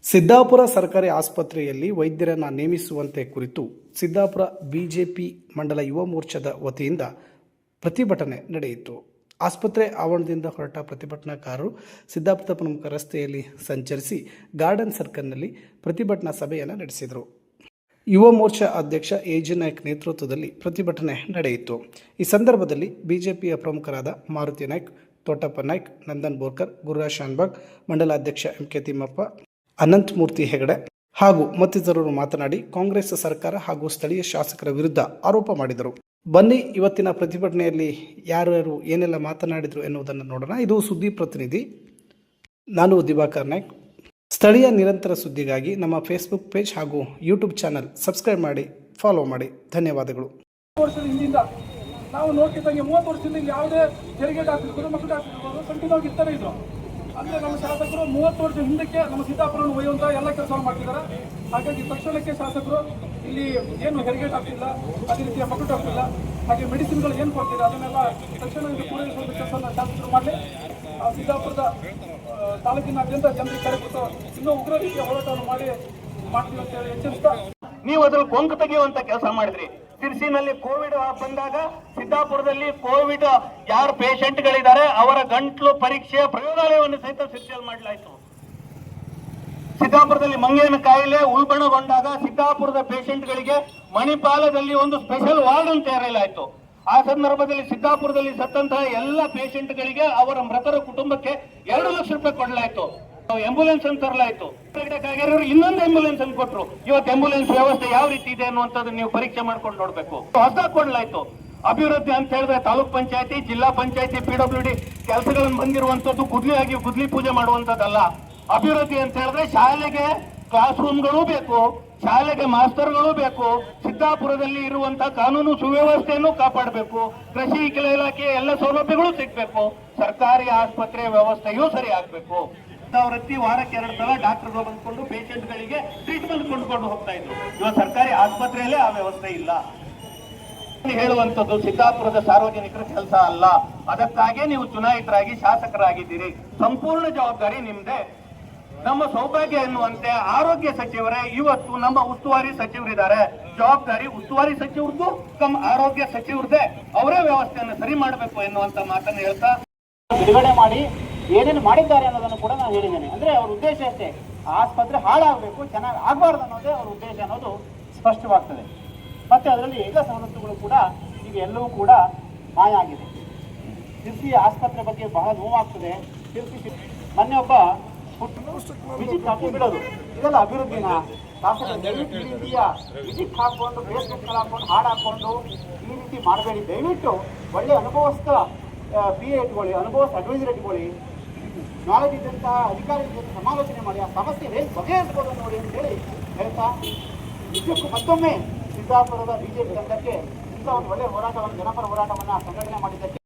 ಸಿದ್ದಾಪುರ ಸರ್ಕಾರಿ ಆಸ್ಪತ್ರೆಯಲ್ಲಿ ವೈದ್ಯರನ್ನು ನೇಮಿಸುವಂತೆ ಕುರಿತು ಸಿದ್ದಾಪುರ ಬಿಜೆಪಿ ಮಂಡಲ ಯುವ ಮೋರ್ಚಾದ ವತಿಯಿಂದ ಪ್ರತಿಭಟನೆ ನಡೆಯಿತು. ಆಸ್ಪತ್ರೆ ಆವರಣದಿಂದ ಹೊರಟ ಪ್ರತಿಭಟನಾಕಾರರು ಸಿದ್ದಾಪುರದ ಪ್ರಮುಖ ರಸ್ತೆಯಲ್ಲಿ ಸಂಚರಿಸಿ ಗಾರ್ಡನ್ ಸರ್ಕಲ್ನಲ್ಲಿ ಪ್ರತಿಭಟನಾ ಸಭೆಯನ್ನು ನಡೆಸಿದರು. ಯುವ ಮೋರ್ಚಾ ಅಧ್ಯಕ್ಷ ಎಜಿ ನಾಯ್ಕ್ ನೇತೃತ್ವದಲ್ಲಿ ಪ್ರತಿಭಟನೆ ನಡೆಯಿತು. ಈ ಸಂದರ್ಭದಲ್ಲಿ ಬಿಜೆಪಿಯ ಪ್ರಮುಖರಾದ ಮಾರುತಿ ನಾಯ್ಕ್, ತೋಟಪ್ಪ ನಾಯ್ಕ್, ನಂದನ್ ಬೋರ್ಕರ್, ಗುರುರಾಜ್ ಶಾನ್ಭಾಗ್, ಮಂಡಲಾಧ್ಯಕ್ಷ ಎಂಕೆ ತಿಮ್ಮಪ್ಪ, ಅನಂತಮೂರ್ತಿ ಹೆಗಡೆ ಹಾಗೂ ಮತ್ತಿತರರು ಮಾತನಾಡಿ ಕಾಂಗ್ರೆಸ್ ಸರ್ಕಾರ ಹಾಗೂ ಸ್ಥಳೀಯ ಶಾಸಕರ ವಿರುದ್ಧ ಆರೋಪ ಮಾಡಿದರು. ಬನ್ನಿ ಇವತ್ತಿನ ಪ್ರತಿಭಟನೆಯಲ್ಲಿ ಯಾರ್ಯಾರು ಏನೆಲ್ಲ ಮಾತನಾಡಿದರು ಎನ್ನುವುದನ್ನು ನೋಡೋಣ. ಇದು ಸುದ್ದಿ ಪ್ರತಿನಿಧಿ, ನಾನು ದಿವಾಕರ್ ನಾಯ್ಕ್. ಸ್ಥಳೀಯ ನಿರಂತರ ಸುದ್ದಿಗಾಗಿ ನಮ್ಮ ಫೇಸ್ಬುಕ್ ಪೇಜ್ ಹಾಗೂ ಯೂಟ್ಯೂಬ್ ಚಾನಲ್ ಸಬ್ಸ್ಕ್ರೈಬ್ ಮಾಡಿ, ಫಾಲೋ ಮಾಡಿ. ಧನ್ಯವಾದಗಳು. ನಾವು ನೋಡ್ತಿದ್ದಂಗೆ 30 ವರ್ಷದಿಂದ ಯಾವುದೇ ತೆರಿಗೆ ಡಾಕ್ಟರ್ಗಳು ಮಕ್ಕಳು ಡಾಕ್ಟರ್ಗಳು ಕಂಟಿನ್ಯೂ ಇರ್ತಾರೆ. ಇದು ಅಂದರೆ ನಮ್ಮ ಶಾಸಕರು 30 ವರ್ಷ ಹಿಂದಕ್ಕೆ ನಮ್ಮ ಸಿದ್ದಾಪುರವನ್ನು ಒಯ್ಯುವಂಥ ಎಲ್ಲ ಕೆಲಸವನ್ನು ಮಾಡ್ತಿದ್ದಾರೆ. ಹಾಗಾಗಿ ತಕ್ಷಣಕ್ಕೆ ಶಾಸಕರು ಇಲ್ಲಿ ಏನು ಹೆರಿಗೆ ಡಾಕ್ಟರ್ ಇಲ್ಲ, ಅದೇ ರೀತಿಯ ಮಕ್ಕಳು ಡಾಕ್ಟರ್ ಇಲ್ಲ, ಹಾಗೆ ಮೆಡಿಸಿನ್ಗಳು ಏನು ಕೊಡ್ತಿದ್ದಾರೆ ಅದನ್ನೆಲ್ಲ ತಕ್ಷಣ ಪೂರೈಸುವಂಥ ಕೆಲಸವನ್ನು ಶಾಸಕರು ಮಾಡಲಿ. ಸಿದ್ದಾಪುರದ ತಾಲೂಕಿನಾದ್ಯಂತ ಜನರಿಗೆ ಕರೆಬಿಟ್ಟು ಇನ್ನೂ ಉಗ್ರ ರೀತಿಯ ಹೋರಾಟವನ್ನು ಮಾಡ್ತೀವಿ ಅಂತ ಹೇಳಿ ಎಚ್ಚರಿಸ್ತಾ, ನೀವು ಅದ್ರಲ್ಲಿ ಕೊಂಕು ತೆಗೆಯುವಂತ ಕೆಲಸ ಮಾಡಿದ್ರಿ. ಸಿರ್ಸಿನಲ್ಲಿ ಕೋವಿಡ್ ಬಂದಾಗ ಸಿದ್ದಾಪುರದಲ್ಲಿ ಕೋವಿಡ್ ಯಾರು ಪೇಷಂಟ್ಗಳಿದ್ದಾರೆ ಅವರ ಗಂಟ್ಲು ಪರೀಕ್ಷೆಯ ಪ್ರಯೋಗಾಲಯವನ್ನು ಸಹಿತ ಸಿರ್ಸಿಯಲ್ಲಿ ಮಾಡಲಾಯಿತು. ಸಿದ್ದಾಪುರದಲ್ಲಿ ಮಂಗೇನ ಕಾಯಿಲೆ ಉಲ್ಬಣಗೊಂಡಾಗ ಸಿದ್ದಾಪುರದ ಪೇಷಂಟ್ಗಳಿಗೆ ಮಣಿಪಾಲದಲ್ಲಿ ಒಂದು ಸ್ಪೆಷಲ್ ವಾರ್ಡ್ ಅಂತ ತಯಾರಿಸಲಾಯಿತು. ಆ ಸಂದರ್ಭದಲ್ಲಿ ಸಿದ್ದಾಪುರದಲ್ಲಿ ಸತ್ತಂತಹ ಎಲ್ಲ ಪೇಷಂಟ್ಗಳಿಗೆ ಅವರ ಮೃತರ ಕುಟುಂಬಕ್ಕೆ 2 ಲಕ್ಷ ರೂಪಾಯಿ ಕೊಡಲಾಯಿತು. ಆಂಬ್ಯುಲೆನ್ಸ್ ಅಂತ ತರಲಾಯಿತು. ಇನ್ನೊಂದು ಆಂಬ್ಯುಲೆನ್ಸ್ ಅನ್ನು ಕೊಟ್ಟರು. ಇವತ್ತು ಆಂಬ್ಯುಲೆನ್ಸ್ ವ್ಯವಸ್ಥೆ ಯಾವ ರೀತಿ ಇದೆ ಅನ್ನುವಂಥದ್ದು ನೀವು ಪರೀಕ್ಷೆ ಮಾಡ್ಕೊಂಡು ನೋಡ್ಬೇಕು. ಹೊಸ ಕೊಡಲಾಯಿತು. ಅಭಿವೃದ್ಧಿ ಅಂತ ಹೇಳಿದ್ರೆ ತಾಲೂಕ್ ಪಂಚಾಯತಿ, ಜಿಲ್ಲಾ ಪಂಚಾಯತಿ, PWD ಕೆಲಸಗಳನ್ನು ಬಂದಿರುವಂತದ್ದು ಗುದ್ಲಿ ಪೂಜೆ ಮಾಡುವಂತದ್ದಲ್ಲ. ಅಭಿವೃದ್ಧಿ ಅಂತ ಹೇಳಿದ್ರೆ ಶಾಲೆಗೆ ಕ್ಲಾಸ್ ರೂಮ್ಗಳು ಬೇಕು, ಶಾಲೆಗೆ ಮಾಸ್ತರ್ಗಳು ಬೇಕು, ಸಿದ್ದಾಪುರದಲ್ಲಿ ಇರುವಂತಹ ಕಾನೂನು ಸುವ್ಯವಸ್ಥೆಯನ್ನು ಕಾಪಾಡಬೇಕು, ಕೃಷಿ ಇಲಾಖೆ ಎಲ್ಲ ಸೌಲಭ್ಯಗಳು ಸಿಗ್ಬೇಕು, ಸರ್ಕಾರಿ ಆಸ್ಪತ್ರೆ ವ್ಯವಸ್ಥೆಯೂ ಸರಿ ಆಗ್ಬೇಕು. ವೃತ್ತಿ ವಾರಕ್ಕೆ 2 ಸಲ ಡಾಕ್ಟರ್ಗಳು ಬಂದ್ಕೊಂಡು ಪೇಷಂಟ್ಗಳಿಗೆ ಟ್ರೀಟ್ಮೆಂಟ್ ಕೊಂಡ್ಕೊಂಡು ಹೋಗ್ತಾ ಇದ್ರು. ಇವಾಗ ಸರ್ಕಾರಿ ಆಸ್ಪತ್ರೆಯಲ್ಲೇ ಆ ವ್ಯವಸ್ಥೆ ಇಲ್ಲ. ಹೇಳುವಂಥದ್ದು ಸಿದ್ದಾಪುರದ ಸಾರ್ವಜನಿಕರ ಕೆಲಸ ಅಲ್ಲ. ಅದಕ್ಕಾಗಿ ನೀವು ಚುನಾಯಿತರಾಗಿ ಶಾಸಕರಾಗಿದ್ದೀರಿ, ಸಂಪೂರ್ಣ ಜವಾಬ್ದಾರಿ ನಿಮ್ದೆ. ನಮ್ಮ ಸೌಭಾಗ್ಯ ಎನ್ನುವಂತೆ ಆರೋಗ್ಯ ಸಚಿವರೇ ಇವತ್ತು ನಮ್ಮ ಉಸ್ತುವಾರಿ ಸಚಿವರಿದ್ದಾರೆ. ಜವಾಬ್ದಾರಿ ಉಸ್ತುವಾರಿ ಸಚಿವರದ್ದು ಆರೋಗ್ಯ ಸಚಿವರದೇ. ಅವರೇ ವ್ಯವಸ್ಥೆಯನ್ನು ಸರಿ ಮಾಡಬೇಕು ಎನ್ನುವಂತ ಮಾತನ್ನು ಹೇಳ್ತಾ ಬಿಡುಗಡೆ ಮಾಡಿ ಏನೇನು ಮಾಡಿದ್ದಾರೆ ಅನ್ನೋದನ್ನು ಕೂಡ ನಾನು ಹೇಳಿದ್ದೇನೆ. ಅಂದ್ರೆ ಅವ್ರ ಉದ್ದೇಶ ಅಷ್ಟೇ, ಆಸ್ಪತ್ರೆ ಹಾಳಾಗಬೇಕು, ಚೆನ್ನಾಗಿ ಆಗಬಾರ್ದು ಅನ್ನೋದೇ ಅವ್ರ ಉದ್ದೇಶ ಅನ್ನೋದು ಸ್ಪಷ್ಟವಾಗ್ತದೆ. ಮತ್ತೆ ಅದರಲ್ಲಿ ಎಲ್ಲ ಸವಲತ್ತುಗಳು ಕೂಡ ಈಗ ಎಲ್ಲವೂ ಕೂಡ ಮಾಯ ಆಗಿದೆ. ಸಿರ್ಸಿ ಆಸ್ಪತ್ರೆ ಬಗ್ಗೆ ಬಹಳ ನೋವಾಗ್ತದೆ. ಸಿರ್ಸಿ ಮೊನ್ನೆ ಒಬ್ಬ ವಿಜಿಟ್ ಹಾಕಿ ಬಿಡೋದು, ಇದೆಲ್ಲ ಅಭಿವೃದ್ಧಿನ ರೀತಿಯ ವಿಜಿಟ್ ಹಾಕೊಂಡು ಫೇಸ್ಬುಕ್ ಹಾಕೊಂಡು ಹಾಡು ಹಾಕೊಂಡು ಈ ರೀತಿ ಮಾಡಬೇಡಿ. ದಯವಿಟ್ಟು ಒಳ್ಳೆ ಅನುಭವಸ್ಥ PA ಇಟ್ಕೊಳ್ಳಿ, ಅನುಭವಸ್ಥ ಅಡ್ವೈಸರ್ ಇಟ್ಕೊಳ್ಳಿ, ನಾಲೆಜ್ ಇದ್ದಂತಹ ಅಧಿಕಾರಿಗಳ ಜೊತೆ ಸಮಾಲೋಚನೆ ಮಾಡಿ ಆ ಸಮಸ್ಯೆ ಹೇಗೆ ಬಗೆಹರಿಸಬಹುದು ನೋಡಿ ಅಂತ ಹೇಳಿ ಹೇಳ್ತಾ, ನಿಜಕ್ಕೂ ಮತ್ತೊಮ್ಮೆ ಸಿದ್ದಾಪುರದ BJP ತಂಡಕ್ಕೆ ಇಂಥ ಒಂದು ಒಳ್ಳೆಯ ಹೋರಾಟವನ್ನು, ಜನಪರ ಹೋರಾಟವನ್ನು ಸಂಘಟನೆ ಮಾಡಿದ್ದಕ್ಕೆ